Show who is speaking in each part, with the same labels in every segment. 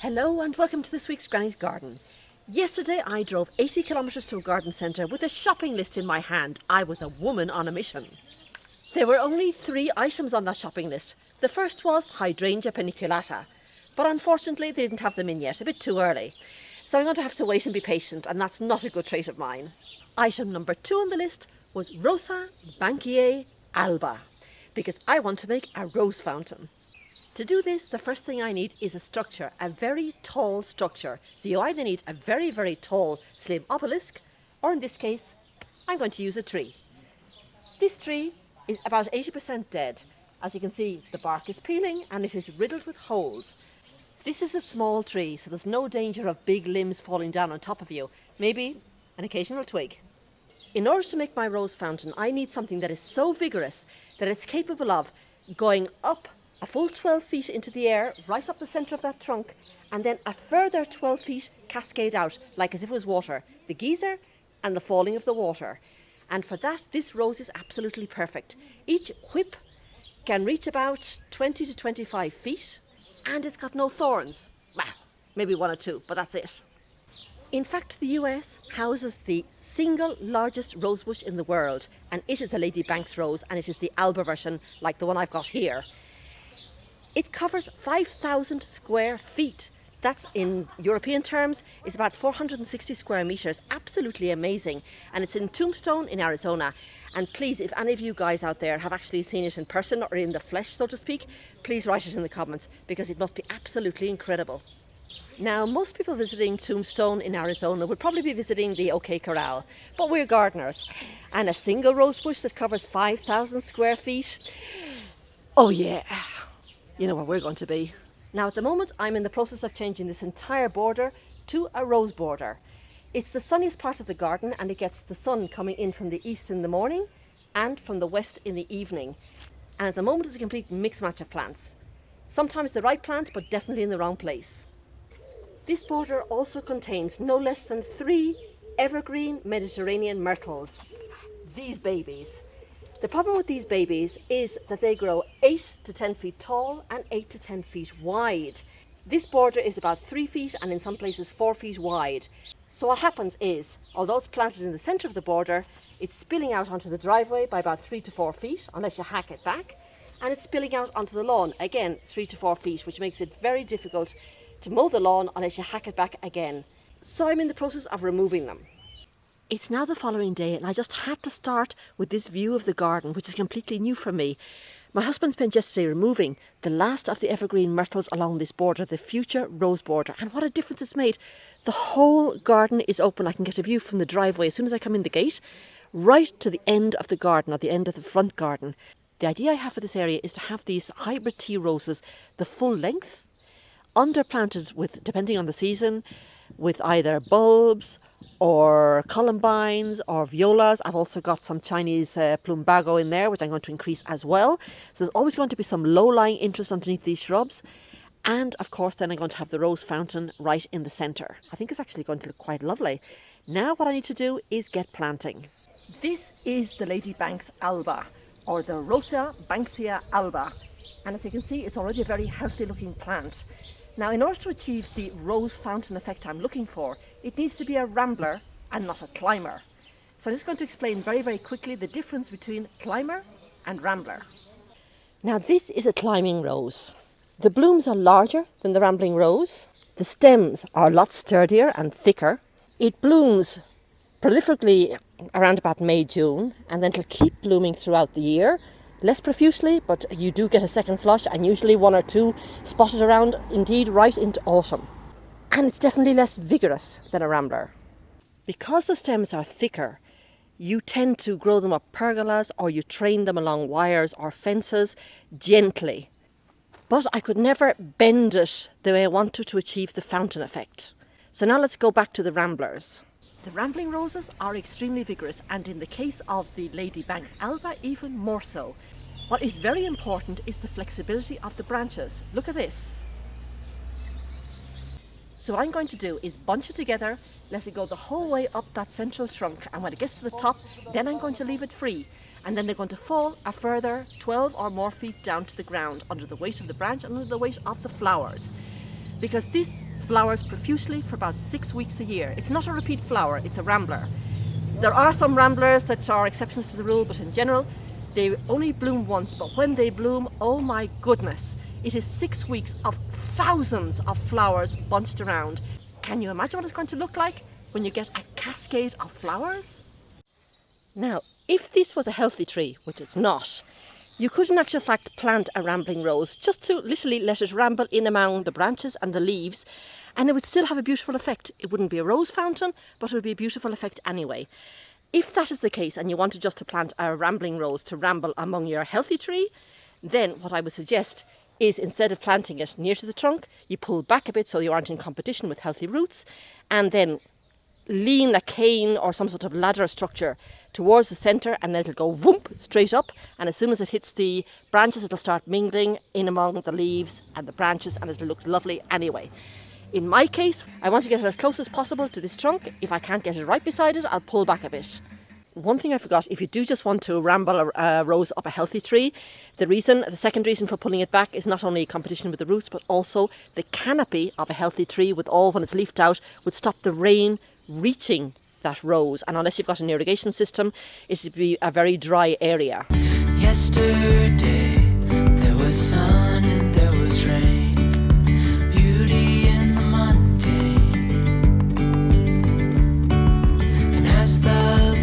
Speaker 1: Hello and welcome to this week's Granny's Garden. Yesterday I drove 80 kilometres to a garden centre with a shopping list in my hand. I was a woman on a mission. There were only 3 items on that shopping list. The first was hydrangea paniculata, but unfortunately they didn't have them in yet, a bit too early. So I'm going to have to wait and be patient, and that's not a good trait of mine. Item number 2 on the list was Rosa Banksiae Alba, because I want to make a rose fountain. To do this, the first thing I need is a structure, a very tall structure. So you either need a very, very tall, slim obelisk, or in this case, I'm going to use a tree. This tree is about 80% dead. As you can see, the bark is peeling and it is riddled with holes. This is a small tree, so there's no danger of big limbs falling down on top of you. Maybe an occasional twig. In order to make my rose fountain, I need something that is so vigorous that it's capable of going up a full 12 feet into the air, right up the centre of that trunk, and then a further 12 feet cascade out, like as if it was water. The geyser and the falling of the water. And for that, this rose is absolutely perfect. Each whip can reach about 20 to 25 feet, and it's got no thorns. Well, maybe 1 or 2, but that's it. In fact, the US houses the single largest rose bush in the world, and it is a Lady Banks rose, and it is the Alba version, like the one I've got here. It covers 5,000 square feet. That's, in European terms, is about 460 square metres. Absolutely amazing. And it's in Tombstone in Arizona. And please, if any of you guys out there have actually seen it in person or in the flesh, so to speak, please write it in the comments, because it must be absolutely incredible. Now, most people visiting Tombstone in Arizona would probably be visiting the OK Corral, but we're gardeners. And a single rose bush that covers 5,000 square feet? Oh yeah. You know where we're going to be. Now at the moment I'm in the process of changing this entire border to a rose border. It's the sunniest part of the garden, and it gets the sun coming in from the east in the morning and from the west in the evening. And at the moment it's a complete mix match of plants. Sometimes the right plant, but definitely in the wrong place. This border also contains no less than 3 evergreen Mediterranean myrtles. These babies. The problem with these babies is that they grow 8 to 10 feet tall and 8 to 10 feet wide. This border is about 3 feet and in some places 4 feet wide. So what happens is, although it's planted in the centre of the border, it's spilling out onto the driveway by about 3 to 4 feet, unless you hack it back, and it's spilling out onto the lawn, again 3 to 4 feet, which makes it very difficult to mow the lawn unless you hack it back again. So I'm in the process of removing them. It's now the following day, and I just had to start with this view of the garden, which is completely new for me. My husband spent yesterday removing the last of the evergreen myrtles along this border, the future rose border, and what a difference it's made. The whole garden is open. I can get a view from the driveway as soon as I come in the gate, right to the end of the garden, or the end of the front garden. The idea I have for this area is to have these hybrid tea roses the full length, underplanted with, depending on the season, with either bulbs or columbines or violas. I've also got some Chinese plumbago in there, which I'm going to increase as well. So there's always going to be some low-lying interest underneath these shrubs. And of course then I'm going to have the rose fountain right in the centre. I think it's actually going to look quite lovely. Now what I need to do is get planting. This is the Lady Banks Alba, or the Rosa Banksiae Alba. And as you can see, it's already a very healthy looking plant. Now, in order to achieve the rose fountain effect I'm looking for, it needs to be a rambler and not a climber. So I'm just going to explain very, very quickly the difference between climber and rambler. Now, this is a climbing rose. The blooms are larger than the rambling rose. The stems are a lot sturdier and thicker. It blooms prolifically around about May, June, and then it'll keep blooming throughout the year. Less profusely, but you do get a second flush, and usually 1 or 2 spotted around, indeed right into autumn. And it's definitely less vigorous than a rambler. Because the stems are thicker, you tend to grow them up pergolas, or you train them along wires or fences gently. But I could never bend it the way I wanted to achieve the fountain effect. So now let's go back to the ramblers. The rambling roses are extremely vigorous, and in the case of the Lady Banks Alba, even more so. What is very important is the flexibility of the branches. Look at this. So what I'm going to do is bunch it together, let it go the whole way up that central trunk, and when it gets to the top, then I'm going to leave it free. And then they're going to fall a further 12 or more feet down to the ground under the weight of the branch and under the weight of the flowers. because this flowers profusely for about 6 weeks a year. It's not a repeat flower, it's a rambler. There are some ramblers that are exceptions to the rule, but in general, they only bloom once. But when they bloom, oh my goodness, it is 6 weeks of thousands of flowers bunched around. Can you imagine what it's going to look like when you get a cascade of flowers? Now, if this was a healthy tree, which it's not, you could in actual fact plant a rambling rose just to literally let it ramble in among the branches and the leaves, and it would still have a beautiful effect. It wouldn't be a rose fountain, but it would be a beautiful effect anyway. If that is the case and you wanted just to plant a rambling rose to ramble among your healthy tree, then what I would suggest is instead of planting it near to the trunk, you pull back a bit so you aren't in competition with healthy roots, and then lean a cane or some sort of ladder structure towards the centre, and then it'll go whoomp straight up, and as soon as it hits the branches it'll start mingling in among the leaves and the branches, and it'll look lovely anyway. In my case, I want to get it as close as possible to this trunk. If I can't get it right beside it, I'll pull back a bit. One thing I forgot, if you do just want to ramble a rose up a healthy tree, the second reason for pulling it back is not only competition with the roots, but also the canopy of a healthy tree with all when it's leafed out would stop the rain reaching that rose, and unless you've got an irrigation system, it would be a very dry area.
Speaker 2: Yesterday there was sun and there was rain, beauty in the mundane, and as the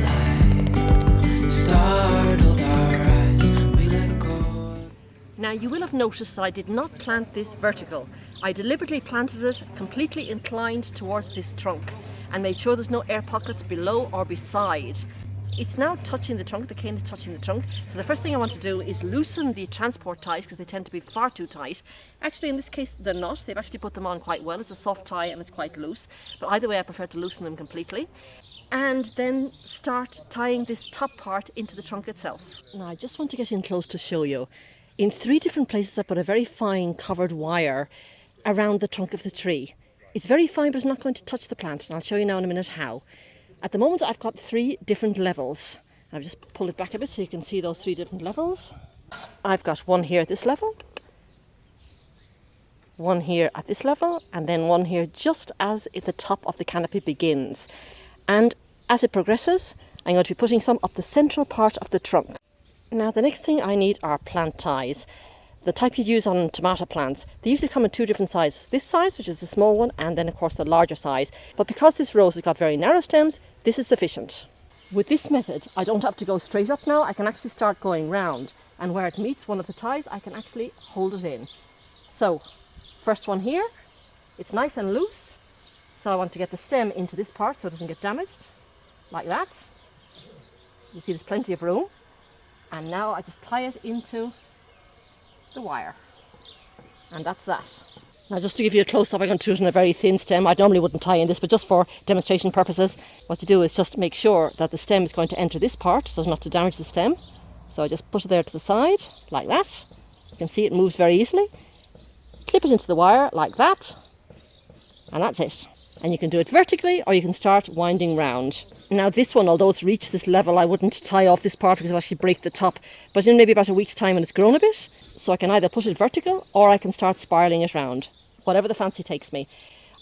Speaker 2: light startled our eyes, we let go.
Speaker 1: Now you will have noticed that I did not plant this vertical. I deliberately planted it completely inclined towards this trunk and made sure there's no air pockets below or beside. It's now touching the trunk, the cane is touching the trunk, so the first thing I want to do is loosen the transport ties because they tend to be far too tight. Actually in this case they're not, they've actually put them on quite well. It's a soft tie and it's quite loose, but either way I prefer to loosen them completely. And then start tying this top part into the trunk itself. Now I just want to get in close to show you. In 3 different places I put a very fine covered wire around the trunk of the tree. It's very fine, but it's not going to touch the plant, and I'll show you now in a minute how. At the moment I've got 3 different levels. I've just pulled it back a bit so you can see those 3 different levels. I've got one here at this level, one here at this level, and then one here just as the top of the canopy begins. And as it progresses, I'm going to be putting some up the central part of the trunk. Now the next thing I need are plant ties. The type you use on tomato plants, they usually come in 2 different sizes. This size, which is the small one, and then of course the larger size. But because this rose has got very narrow stems, this is sufficient. With this method, I don't have to go straight up now, I can actually start going round. And where it meets one of the ties, I can actually hold it in. So, first one here, it's nice and loose. So I want to get the stem into this part so it doesn't get damaged, like that. You see there's plenty of room. And now I just tie it into the wire, and that's that. Now just to give you a close-up, I'm going to do it on a very thin stem. I normally wouldn't tie in this, but just for demonstration purposes, what you do is just make sure that the stem is going to enter this part so as not to damage the stem. So I just put it there to the side like that. You can see it moves very easily. Clip it into the wire like that, and that's it. And you can do it vertically or you can start winding round. Now this one, although it's reached this level, I wouldn't tie off this part because it'll actually break the top. But in maybe about a week's time when it's grown a bit, so I can either put it vertical or I can start spiralling it round, whatever the fancy takes me.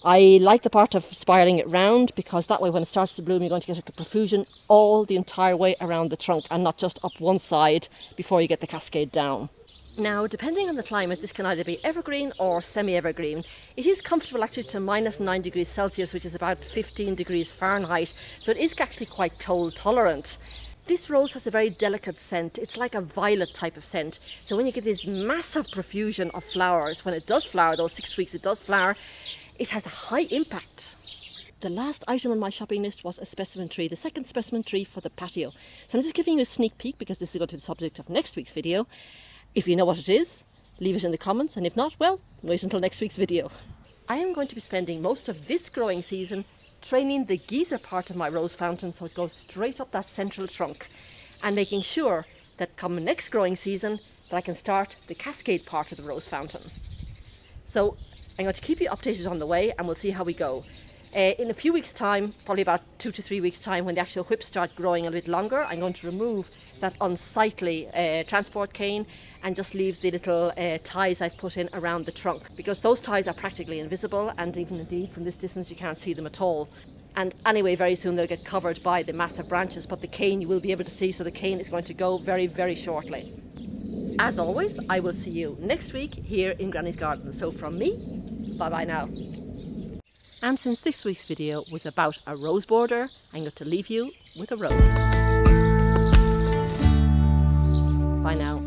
Speaker 1: I like the part of spiralling it round because that way when it starts to bloom you're going to get a profusion all the entire way around the trunk and not just up one side before you get the cascade down. Now, depending on the climate, this can either be evergreen or semi-evergreen. It is comfortable actually to -9 degrees Celsius, which is about 15 degrees Fahrenheit, so it is actually quite cold tolerant. This rose has a very delicate scent. It's like a violet type of scent. So when you get this massive profusion of flowers, when it does flower, those 6 weeks it does flower, it has a high impact. The last item on my shopping list was a specimen tree, the second specimen tree for the patio. So I'm just giving you a sneak peek because this is going to be the subject of next week's video. If you know what it is, leave it in the comments, and if not, well, wait until next week's video. I am going to be spending most of this growing season training the geyser part of my rose fountain so it goes straight up that central trunk, and making sure that come next growing season that I can start the cascade part of the rose fountain. So I'm going to keep you updated on the way and we'll see how we go. In a few weeks' time, probably about 2 to 3 weeks' time, when the actual whips start growing a bit longer, I'm going to remove that unsightly transport cane and just leave the little ties I've put in around the trunk, because those ties are practically invisible, and even indeed from this distance you can't see them at all. And anyway, very soon they'll get covered by the massive branches, but the cane you will be able to see, so the cane is going to go very, very shortly. As always, I will see you next week here in Granny's garden. So from me, bye-bye now. And since this week's video was about a rose border, I'm going to leave you with a rose. Bye now.